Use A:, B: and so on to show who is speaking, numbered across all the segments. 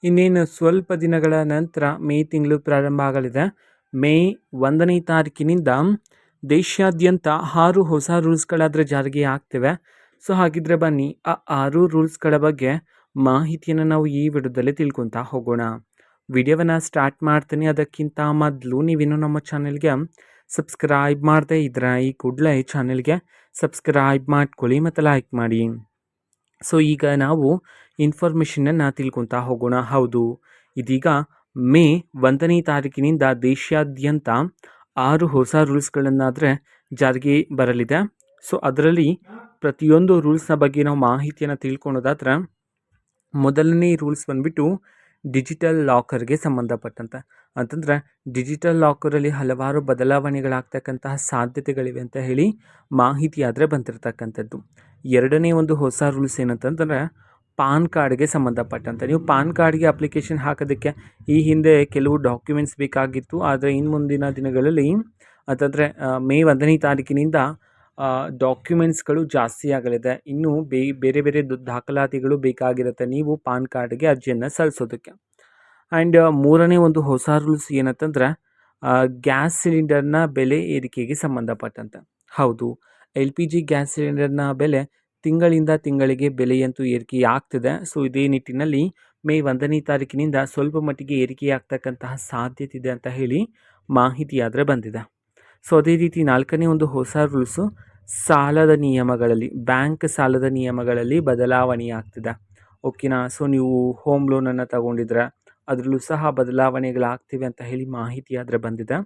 A: ಇನ್ನೇನು ಸ್ವಲ್ಪ ದಿನಗಳ ನಂತರ ಮೇ ತಿಂಗಳು ಪ್ರಾರಂಭ ಆಗಲಿದೆ. ಮೇ 1ನೇ ತಾರೀಕಿನಿಂದ ದೇಶಾದ್ಯಂತ 6 ಹೊಸ ರೂಲ್ಸ್ಗಳಾದರೆ ಜಾರಿಗೆ ಆಗ್ತಿವೆ. ಸೊ ಹಾಗಿದ್ರೆ ಬನ್ನಿ ಆ 6 ರೂಲ್ಸ್ಗಳ ಬಗ್ಗೆ ಮಾಹಿತಿಯನ್ನು ನಾವು ಈ ವಿಡಿಯೋದಲ್ಲಿ ತಿಳ್ಕೊತಾ ಹೋಗೋಣ. ವಿಡಿಯೋವನ್ನು ಸ್ಟಾರ್ಟ್ ಮಾಡ್ತೀನಿ. ಅದಕ್ಕಿಂತ ಮೊದಲು ನೀವಿನ್ನೂ ನಮ್ಮ ಚಾನೆಲ್ಗೆ ಸಬ್ಸ್ಕ್ರೈಬ್ ಮಾಡದೇ ಇದ್ರೆ ಈ ಕೂಡಲೇ ಚಾನೆಲ್ಗೆ ಸಬ್ಸ್ಕ್ರೈಬ್ ಮಾಡ್ಕೊಳ್ಳಿ ಮತ್ತು ಲೈಕ್ ಮಾಡಿ. ಸೊ ಈಗ ನಾವು ಇನ್ಫಾರ್ಮೇಷನನ್ನು ತಿಳ್ಕೊತಾ ಹೋಗೋಣ. ಹೌದು, ಇದೀಗ ಮೇ 1ನೇ ತಾರೀಕಿನಿಂದ ದೇಶಾದ್ಯಂತ 6 ಹೊಸ ರೂಲ್ಸ್ಗಳನ್ನಾದರೆ ಜಾರಿಗೆ ಬರಲಿದೆ. ಸೊ ಅದರಲ್ಲಿ ಪ್ರತಿಯೊಂದು ರೂಲ್ಸ್ನ ಬಗ್ಗೆ ನಾವು ಮಾಹಿತಿಯನ್ನು ತಿಳ್ಕೊಳೋದಾದ್ರೆ, ಮೊದಲನೇ ರೂಲ್ಸ್ ಬಂದುಬಿಟ್ಟು ಡಿಜಿಟಲ್ ಲಾಕರ್ಗೆ ಸಂಬಂಧಪಟ್ಟಂತೆ. ಅಂತಂದರೆ ಡಿಜಿಟಲ್ ಲಾಕರಲ್ಲಿ ಹಲವಾರು ಬದಲಾವಣೆಗಳಾಗ್ತಕ್ಕಂತಹ ಸಾಧ್ಯತೆಗಳಿವೆ ಅಂತ ಹೇಳಿ ಮಾಹಿತಿ ಆದರೆ ಬಂದಿರತಕ್ಕಂಥದ್ದು. ಎರಡನೇ ಒಂದು ಹೊಸ ರೂಲ್ಸ್ ಏನಂತಂದರೆ ಪಾನ್ ಕಾರ್ಡ್ಗೆ ಸಂಬಂಧಪಟ್ಟಂತೆ. ನೀವು ಪಾನ್ ಕಾರ್ಡ್ಗೆ ಅಪ್ಲಿಕೇಶನ್ ಹಾಕೋದಕ್ಕೆ ಈ ಹಿಂದೆ ಕೆಲವು ಡಾಕ್ಯುಮೆಂಟ್ಸ್ ಬೇಕಾಗಿತ್ತು. ಆದರೆ ಇನ್ನು ಮುಂದಿನ ದಿನಗಳಲ್ಲಿ ಅಂತಂದರೆ ಮೇ 1ನೇ ತಾರೀಕಿನಿಂದ ಡಾಕ್ಯುಮೆಂಟ್ಸ್ಗಳು ಜಾಸ್ತಿ ಆಗಲಿದೆ. ಇನ್ನು ಬೇರೆ ಬೇರೆ ದಾಖಲಾತಿಗಳು ಬೇಕಾಗಿರುತ್ತೆ ನೀವು ಪಾನ್ ಕಾರ್ಡ್ಗೆ ಅರ್ಜಿಯನ್ನು ಸಲ್ಲಿಸೋದಕ್ಕೆ. ಆ್ಯಂಡ್ ಮೂರನೇ ಒಂದು ಹೊಸ ರೂಲ್ಸ್ ಏನಂತಂದರೆ ಗ್ಯಾಸ್ ಸಿಲಿಂಡರ್ನ ಬೆಲೆ ಏರಿಕೆಗೆ ಸಂಬಂಧಪಟ್ಟಂತೆ. ಹೌದು, LPG ಗ್ಯಾಸ್ ಸಿಲಿಂಡರ್ನ ಬೆಲೆ ತಿಂಗಳಿಂದ ತಿಂಗಳಿಗೆ ಬೆಲೆಯಂತೂ ಏರಿಕೆ ಆಗ್ತಿದೆ. ಸೊ ಇದೇ ನಿಟ್ಟಿನಲ್ಲಿ ಮೇ 1ನೇ ತಾರೀಕಿನಿಂದ ಸ್ವಲ್ಪ ಮಟ್ಟಿಗೆ ಏರಿಕೆಯಾಗ್ತಕ್ಕಂತಹ ಸಾಧ್ಯತೆ ಇದೆ ಅಂತ ಹೇಳಿ ಮಾಹಿತಿ ಆದರೆ ಬಂದಿದೆ. ಸೊ ಅದೇ ರೀತಿ ನಾಲ್ಕನೇ ಒಂದು ಹೊಸ ರೂಲ್ಸು ಸಾಲದ ನಿಯಮಗಳಲ್ಲಿ, ಬ್ಯಾಂಕ್ ಸಾಲದ ನಿಯಮಗಳಲ್ಲಿ ಬದಲಾವಣೆ ಆಗ್ತಿದೆ. ಓಕೆನಾ. ಸೊ ನೀವು ಹೋಮ್ ಲೋನನ್ನು ತಗೊಂಡಿದ್ರೆ ಅದರಲ್ಲೂ ಸಹ ಬದಲಾವಣೆಗಳಾಗ್ತಿವೆ ಅಂತ ಹೇಳಿ ಮಾಹಿತಿ ಆದರೆ ಬಂದಿದೆ.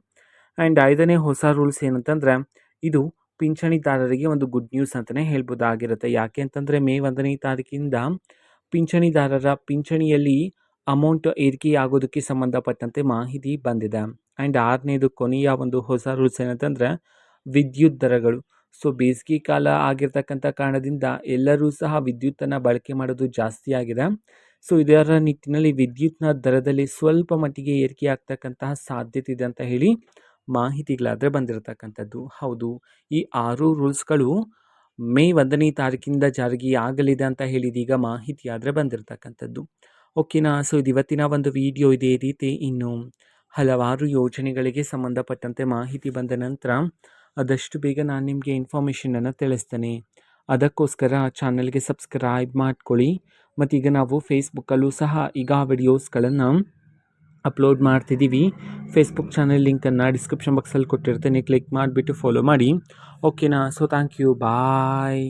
A: ಆ್ಯಂಡ್ ಐದನೇ ಹೊಸ ರೂಲ್ಸ್ ಏನಂತಂದರೆ ಇದು ಪಿಂಚಣಿದಾರರಿಗೆ ಒಂದು ಗುಡ್ ನ್ಯೂಸ್ ಅಂತಲೇ ಹೇಳ್ಬೋದಾಗಿರುತ್ತೆ. ಯಾಕೆ ಅಂತಂದರೆ ಮೇ 1ನೇ ತಾರೀಕಿಂದ ಪಿಂಚಣಿದಾರರ ಪಿಂಚಣಿಯಲ್ಲಿ ಅಮೌಂಟ್ ಏರಿಕೆಯಾಗೋದಕ್ಕೆ ಸಂಬಂಧಪಟ್ಟಂತೆ ಮಾಹಿತಿ ಬಂದಿದೆ. ಆ್ಯಂಡ್ ಆರನೇದು ಕೊನೆಯ ಒಂದು ಹೊಸ ರೂಲ್ಸ್ ಏನಂತಂದರೆ ವಿದ್ಯುತ್ ದರಗಳು. ಸೊ ಬೇಸಿಗೆ ಕಾಲ ಆಗಿರ್ತಕ್ಕಂಥ ಕಾರಣದಿಂದ ಎಲ್ಲರೂ ಸಹ ವಿದ್ಯುತ್ತನ್ನು ಬಳಕೆ ಮಾಡೋದು ಜಾಸ್ತಿ ಆಗಿದೆ. ಸೊ ಇದರ ನಿಟ್ಟಿನಲ್ಲಿ ವಿದ್ಯುತ್ನ ದರದಲ್ಲಿ ಸ್ವಲ್ಪ ಮಟ್ಟಿಗೆ ಏರಿಕೆ ಆಗ್ತಕ್ಕಂತಹ ಸಾಧ್ಯತೆ ಇದೆ ಅಂತ ಹೇಳಿ ಮಾಹಿತಿಗಳಾದರೆ ಬಂದಿರತಕ್ಕಂಥದ್ದು. ಹೌದು, ಈ 6 ರೂಲ್ಸ್ಗಳು ಮೇ 1ನೇ ತಾರೀಕಿಂದ ಜಾರಿಗೆ ಆಗಲಿದೆ ಅಂತ ಹೇಳಿದೀಗ ಮಾಹಿತಿ ಆದರೆ ಬಂದಿರತಕ್ಕಂಥದ್ದು. ಓಕೆನಾ. ಸೊ ಇದು ಇವತ್ತಿನ ಒಂದು ವಿಡಿಯೋ. ಇದೇ ರೀತಿ ಇನ್ನು ಹಲವಾರು ಯೋಜನೆಗಳಿಗೆ ಸಂಬಂಧಪಟ್ಟಂತೆ ಮಾಹಿತಿ ಬಂದ ನಂತರ ಆದಷ್ಟು ಬೇಗ ನಾನು ನಿಮಗೆ ಇನ್ಫಾರ್ಮೇಷನನ್ನು ತಿಳಿಸ್ತೇನೆ. ಅದಕ್ಕೋಸ್ಕರ ಚಾನಲ್ಗೆ ಸಬ್ಸ್ಕ್ರೈಬ್ ಮಾಡ್ಕೊಳ್ಳಿ. ಮತ್ತೀಗ ನಾವು ಫೇಸ್ಬುಕ್ಕಲ್ಲೂ ಸಹ ಈಗ ವಿಡಿಯೋಸ್ಗಳನ್ನು ಅಪ್ಲೋಡ್ ಮಾಡ್ತಿದ್ದೀವಿ. ಫೇಸ್ಬುಕ್ ಚಾನಲ್ ಲಿಂಕನ್ನು ಡಿಸ್ಕ್ರಿಪ್ಷನ್ ಬಾಕ್ಸಲ್ಲಿ ಕೊಟ್ಟಿರ್ತೇನೆ. ಕ್ಲಿಕ್ ಮಾಡಿಬಿಟ್ಟು ಫಾಲೋ ಮಾಡಿ. ಓಕೆನಾ. So thank you. ಬಾಯ್.